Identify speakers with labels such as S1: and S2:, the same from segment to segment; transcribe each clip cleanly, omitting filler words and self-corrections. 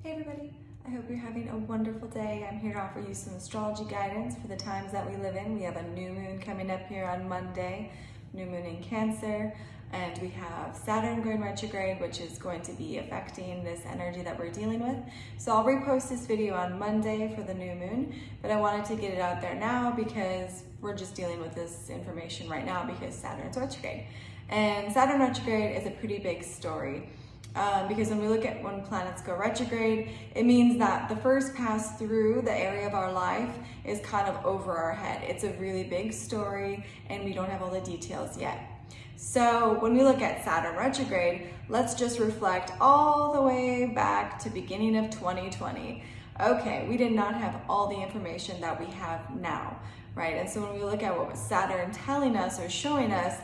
S1: Hey everybody, I hope you're having a wonderful day. I'm here to offer you some astrology guidance for the times that we live in. We have a new moon coming up here on Monday, new moon in Cancer, and we have Saturn going retrograde, which is going to be affecting this energy that we're dealing with. So I'll repost this video on Monday for the new moon, but I wanted to get it out there now because we're just dealing with this information right now because Saturn's retrograde. And Saturn retrograde is a pretty big story. Because when we look at when planets go retrograde, it means that the first pass through the area of our life is kind of over our head. It's a really big story and we don't have all the details yet. So when we look at Saturn retrograde, let's just reflect all the way back to beginning of 2020. Okay, we did not have all the information that we have now, right? And so when we look at what was Saturn telling us or showing us,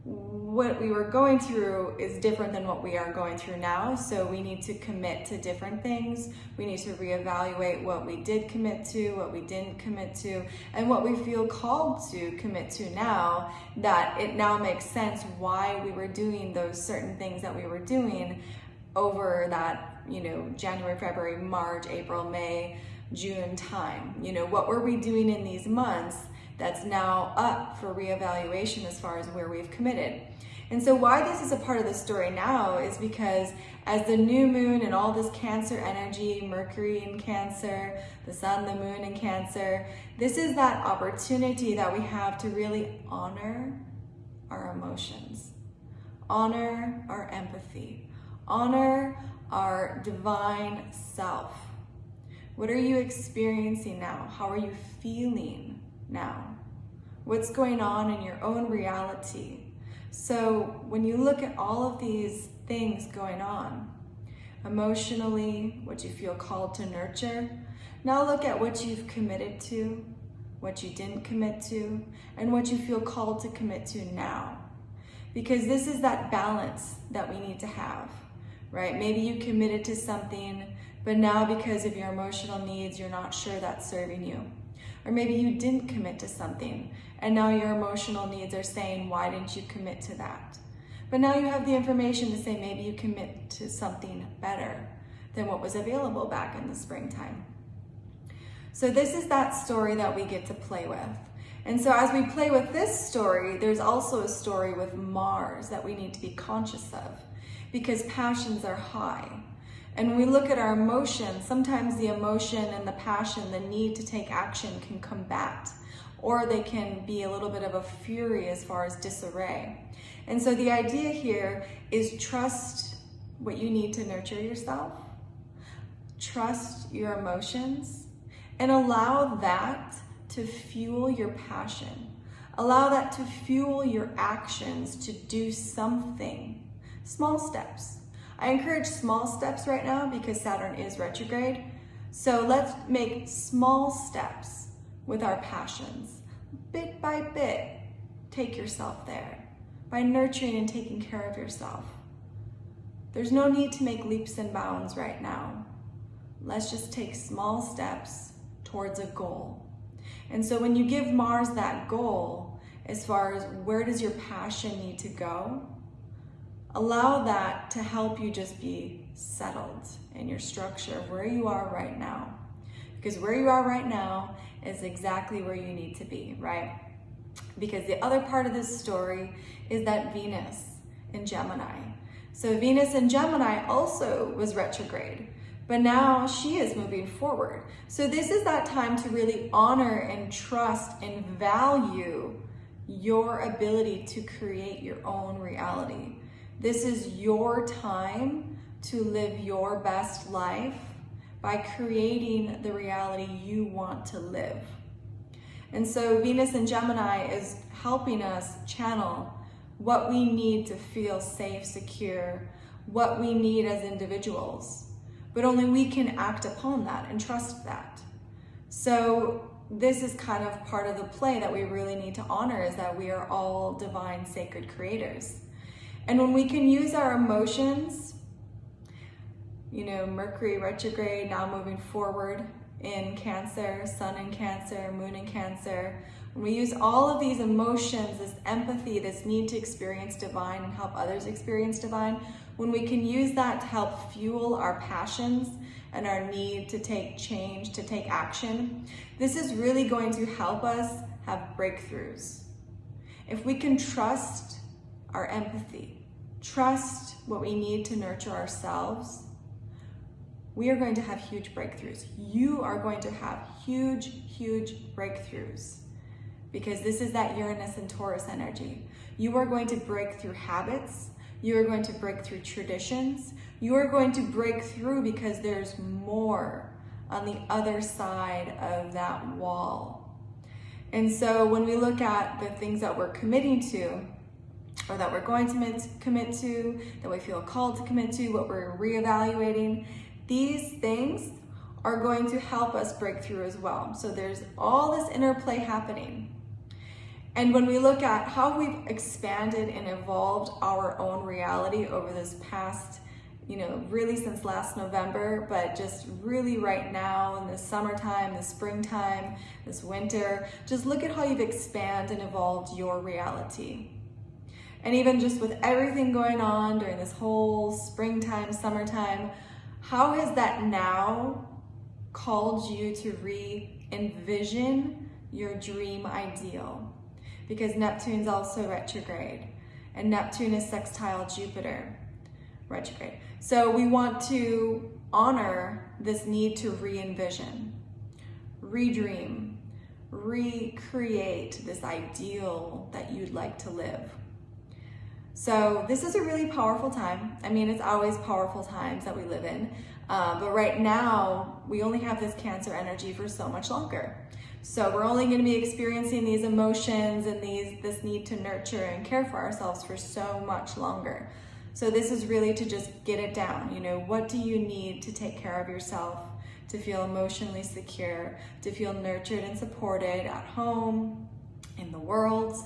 S1: what we were going through is different than what we are going through now. So we need to commit to different things. We need to reevaluate what we did commit to, what we didn't commit to, and what we feel called to commit to now, that it now makes sense why we were doing those certain things that we were doing over that, January, February, March, April, May, June time. What were we doing in these months that's now up for reevaluation as far as where we've committed. And so why this is a part of the story now is because as the new moon and all this Cancer energy, Mercury in Cancer, the sun, the moon in Cancer, this is that opportunity that we have to really honor our emotions, honor our empathy, honor our divine self. What are you experiencing now? How are you feeling now? What's going on in your own reality? So when you look at all of these things going on, emotionally, what you feel called to nurture, now look at what you've committed to, what you didn't commit to, and what you feel called to commit to now. Because this is that balance that we need to have, right? Maybe you committed to something, but now because of your emotional needs, you're not sure that's serving you. Or maybe you didn't commit to something and now your emotional needs are saying, why didn't you commit to that? But now you have the information to say maybe you commit to something better than what was available back in the springtime. So this is that story that we get to play with. And so as we play with this story, there's also a story with Mars that we need to be conscious of because passions are high. And when we look at our emotions, sometimes the emotion and the passion, the need to take action can combat, or they can be a little bit of a fury as far as disarray. And so the idea here is trust what you need to nurture yourself, trust your emotions, and allow that to fuel your passion. Allow that to fuel your actions to do something. Small steps. I encourage small steps right now because Saturn is retrograde. So let's make small steps with our passions. Bit by bit, take yourself there by nurturing and taking care of yourself. There's no need to make leaps and bounds right now. Let's just take small steps towards a goal. And so when you give Mars that goal, as far as where does your passion need to go, allow that to help you just be settled in your structure of where you are right now. Because where you are right now is exactly where you need to be, right? Because the other part of this story is that Venus in Gemini. So Venus in Gemini also was retrograde, but now she is moving forward. So this is that time to really honor and trust and value your ability to create your own reality. This is your time to live your best life by creating the reality you want to live. And so Venus in Gemini is helping us channel what we need to feel safe, secure, what we need as individuals. But only we can act upon that and trust that. So this is kind of part of the play that we really need to honor, is that we are all divine, sacred creators. And when we can use our emotions, Mercury retrograde, now moving forward in Cancer, sun in Cancer, moon in Cancer, when we use all of these emotions, this empathy, this need to experience divine and help others experience divine, when we can use that to help fuel our passions and our need to take change, to take action, this is really going to help us have breakthroughs. If we can trust our empathy, trust what we need to nurture ourselves, we are going to have huge breakthroughs. You are going to have huge, huge breakthroughs, because this is that Uranus and Taurus energy. You are going to break through habits. You are going to break through traditions. You are going to break through because there's more on the other side of that wall. And so when we look at the things that we're committing to, or that we're going to commit to, that we feel called to commit to, what we're reevaluating, these things are going to help us break through as well. So there's all this interplay happening. And when we look at how we've expanded and evolved our own reality over this past, really since last November, but just really right now in the summertime, the springtime, this winter, just look at how you've expanded and evolved your reality. And even just with everything going on during this whole springtime, summertime, how has that now called you to re-envision your dream ideal? Because Neptune's also retrograde, and Neptune is sextile Jupiter, retrograde. So we want to honor this need to re-envision, redream, recreate this ideal that you'd like to live. So this is a really powerful time. I mean, it's always powerful times that we live in, but right now we only have this Cancer energy for so much longer. So we're only going to be experiencing these emotions and this need to nurture and care for ourselves for so much longer. So this is really to just get it down. What do you need to take care of yourself, to feel emotionally secure, to feel nurtured and supported at home, in the world?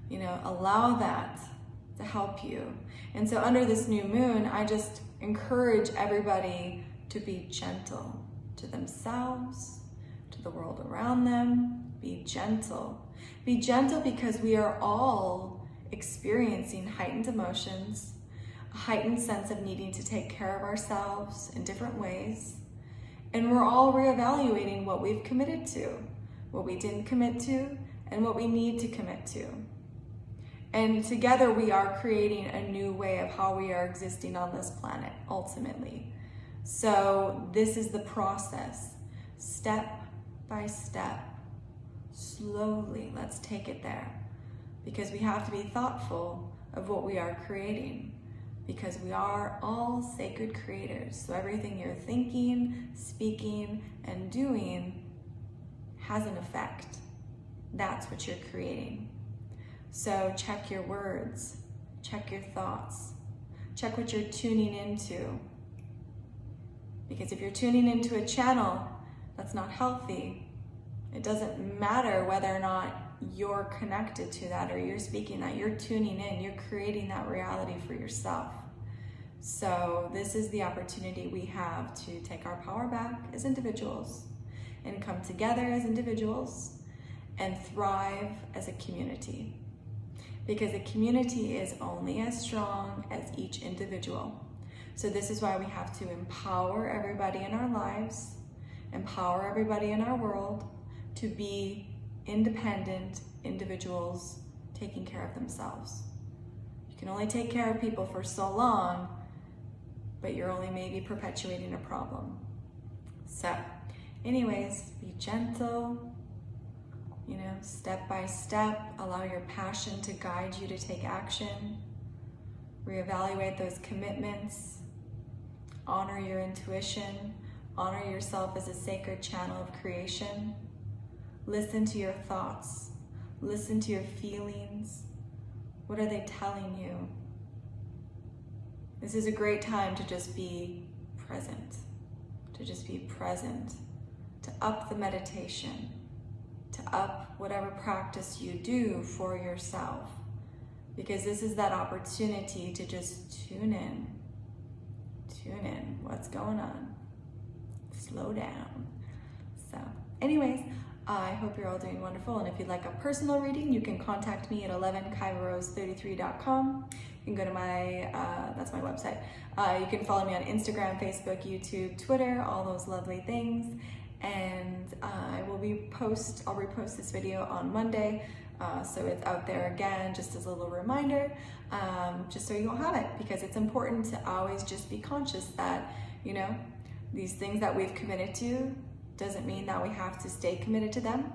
S1: Allow that to help you. And so under this new moon, I just encourage everybody to be gentle to themselves, to the world around them. Be gentle. Be gentle because we are all experiencing heightened emotions, a heightened sense of needing to take care of ourselves in different ways. And we're all reevaluating what we've committed to, what we didn't commit to, and what we need to commit to. And together we are creating a new way of how we are existing on this planet, ultimately. So this is the process. Step by step, slowly, let's take it there. Because we have to be thoughtful of what we are creating. Because we are all sacred creators. So everything you're thinking, speaking, and doing has an effect. That's what you're creating. So check your words, check your thoughts, check what you're tuning into. Because if you're tuning into a channel that's not healthy, it doesn't matter whether or not you're connected to that or you're speaking that, you're tuning in, you're creating that reality for yourself. So this is the opportunity we have to take our power back as individuals and come together as individuals and thrive as a community. Because a community is only as strong as each individual. So this is why we have to empower everybody in our lives, empower everybody in our world to be independent individuals taking care of themselves. You can only take care of people for so long, but you're only maybe perpetuating a problem. So anyways, be gentle, step by step, allow your passion to guide you to take action, reevaluate those commitments, honor your intuition, honor yourself as a sacred channel of creation, listen to your thoughts, listen to your feelings. What are they telling you? This is a great time to just be present, to up the meditation, to up whatever practice you do for yourself, because this is that opportunity to just tune in, what's going on, slow down. So anyways, I hope you're all doing wonderful, and if you'd like a personal reading, you can contact me at 11kairos33.com. you can go to my, that's my website. You can follow me on Instagram, Facebook, YouTube, Twitter, all those lovely things. And I'll repost this video on Monday. So it's out there again, just as a little reminder, just so you don't have it, because it's important to always just be conscious that, you know, these things that we've committed to doesn't mean that we have to stay committed to them.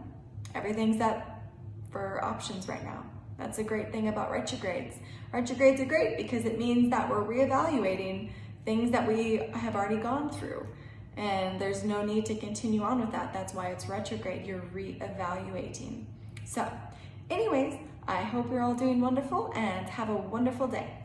S1: Everything's up for options right now. That's a great thing about retrogrades. Retrogrades are great because it means that we're reevaluating things that we have already gone through. And there's no need to continue on with that. That's why it's retrograde. You're reevaluating. So anyways, I hope you're all doing wonderful and have a wonderful day.